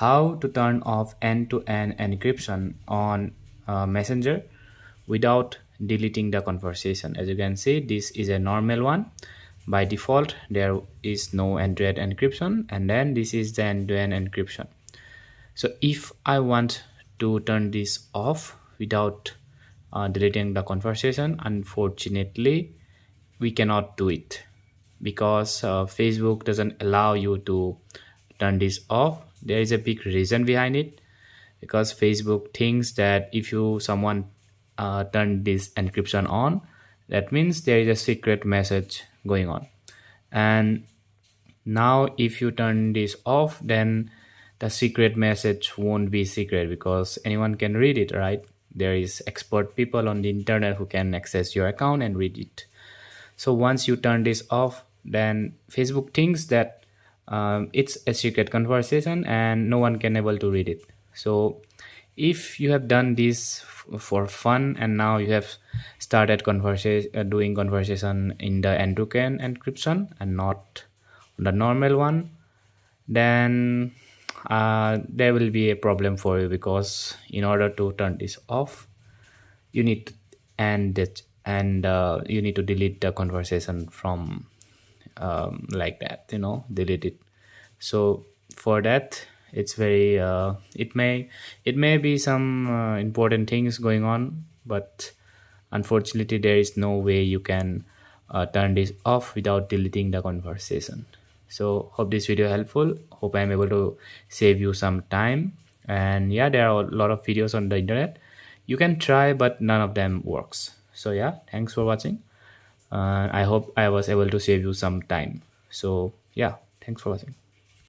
how to turn off end-to-end encryption on Messenger without deleting the conversation. As you can see, this is a normal one. By default, there is no end-to-end encryption, and then this is the end-to-end encryption. So if I want to turn this off without deleting the conversation, unfortunately we cannot do it because Facebook doesn't allow you to turn this off. There is a big reason behind it, because Facebook thinks that if someone turn this encryption on, that means there is a secret message going on. And now if you turn this off, then the secret message won't be secret because anyone can read it, right? There is expert people on the internet who can access your account and read it. So once you turn this off, then Facebook thinks that it's a secret conversation and no one can able to read it. So if you have done this for fun and now you have started doing conversation in the end-to-end encryption and not the normal one, then there will be a problem for you, because in order to turn this off, you need to end it, and you need to delete the conversation from like that, delete it. So for that, it's very it may be some important things going on, but unfortunately there is no way you can turn this off without deleting the conversation. So hope this video helpful. Hope I'm able to save you some time. And yeah, there are a lot of videos on the internet. You can try, but none of them works. So yeah, thanks for watching. I hope I was able to save you some time. So yeah, thanks for watching.